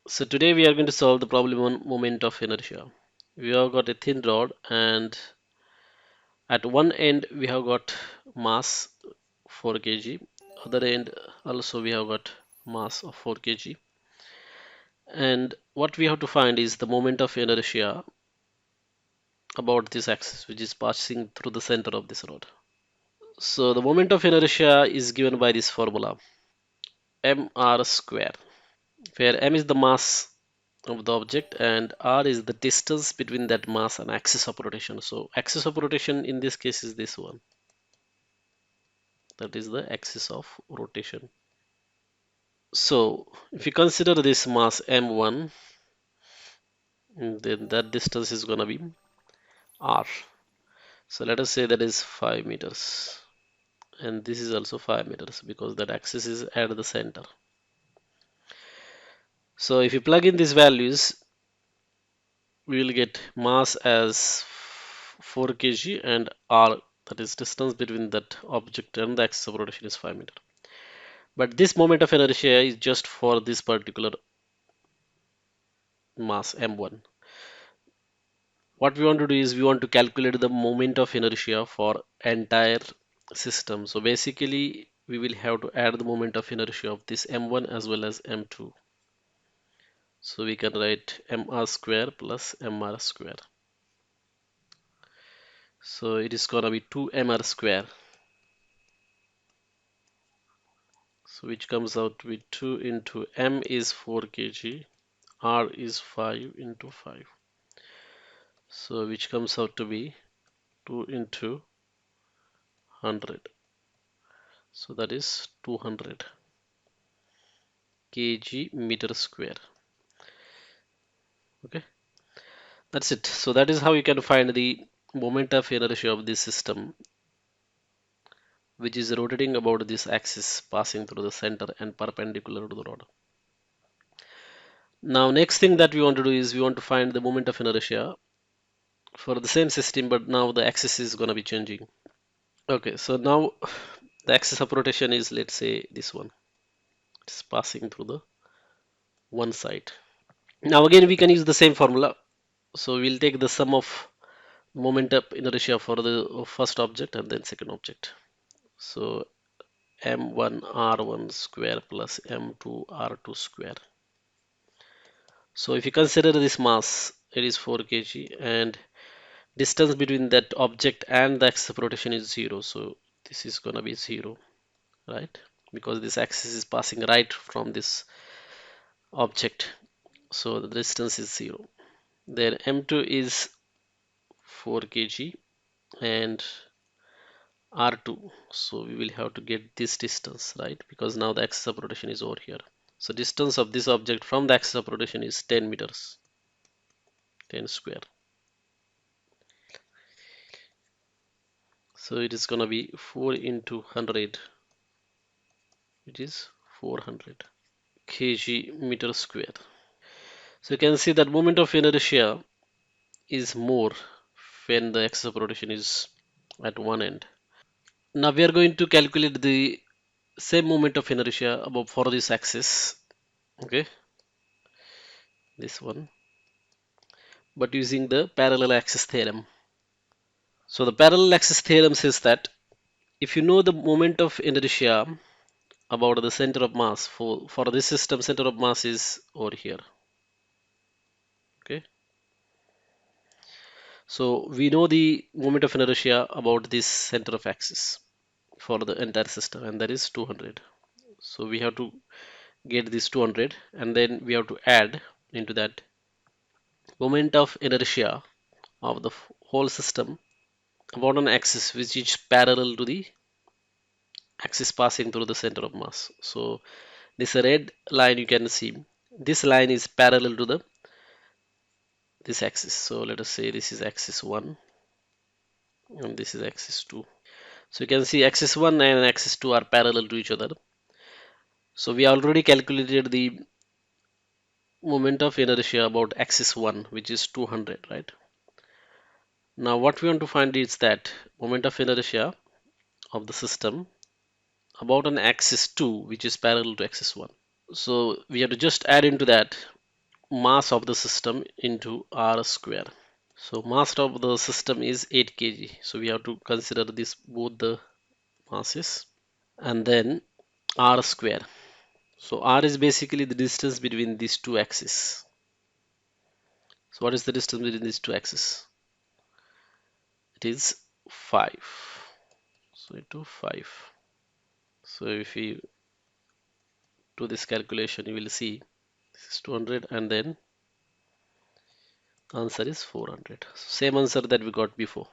So today we are going to solve the problem on moment of inertia. We have got a thin rod and at one end we have got mass 4 kg. Other end also we have got mass of 4 kg. And what we have to find is the moment of inertia about this axis which is passing through the center of this rod. So the moment of inertia is given by this formula mr square where m is the mass of the object and r is the distance between that mass and axis of rotation. So axis of rotation in this case is this one, that is the axis of rotation. So if you consider this mass m1, then that distance is going to be r. So let us say that is 5 meters, and this is also 5 meters because that axis is at the center. So if you plug in these values, we will get mass as 4 kg and r, that is distance between that object and the axis of rotation, is 5 meter. But this moment of inertia is just for this particular mass m1. What we want to do is we want to calculate the moment of inertia for entire system. So basically we will have to add the moment of inertia of this m1 as well as m2. So we can write mr square plus mr square. So it is gonna be 2mr square. So which comes out to be 2 into m is 4 kg, r is 5 into 5. So which comes out to be 2 into 100. So that is 200 kg meter square. Okay, that's it. So that is how you can find the moment of inertia of this system, which is rotating about this axis passing through the center and perpendicular to the rod. Now next thing that we want to do is we want to find the moment of inertia for the same system, but now the axis is going to be changing. Okay, so now the axis of rotation is, let's say, this one. It's passing through the one side. Now again we can use the same formula. So we'll take the sum of moment of inertia for the first object and then second object. So m1 r1 square plus m2 r2 square. So if you consider this mass, it is 4 kg and distance between that object and the axis of rotation is 0. So this is gonna be 0, right? Because this axis is passing right from this object. So the distance is 0. Then m2 is 4 kg and r2. So we will have to get this distance, right? Because now the axis of rotation is over here. So distance of this object from the axis of rotation is 10 meters, 10 square. So it is gonna be 4 into 100, which is 400 kg meter square. So you can see that moment of inertia is more when the axis of rotation is at one end. Now we are going to calculate the same moment of inertia above for this axis, okay, this one, but using the parallel axis theorem. So the parallel axis theorem says that if you know the moment of inertia about the center of mass for this system, center of mass is over here, okay. So we know the moment of inertia about this center of axis for the entire system, and that is 200. So we have to get this 200 and then we have to add into that moment of inertia of the whole system about an axis which is parallel to the axis passing through the center of mass. So this red line you can see, this line is parallel to the this axis. So let us say this is axis 1 and this is axis 2. So you can see axis 1 and axis 2 are parallel to each other. So we already calculated the moment of inertia about axis 1, which is 200, right? Now what we want to find is that moment of inertia of the system about an axis 2, which is parallel to axis 1. So we have to just add into that mass of the system into r square. So mass of the system is 8 kg. So we have to consider this both the masses and then r square. So r is basically the distance between these two axes. So what is the distance between these two axes? It is 5. So into 5. So if we do this calculation, you will see this is 200 and then answer is 400. Same answer that we got before.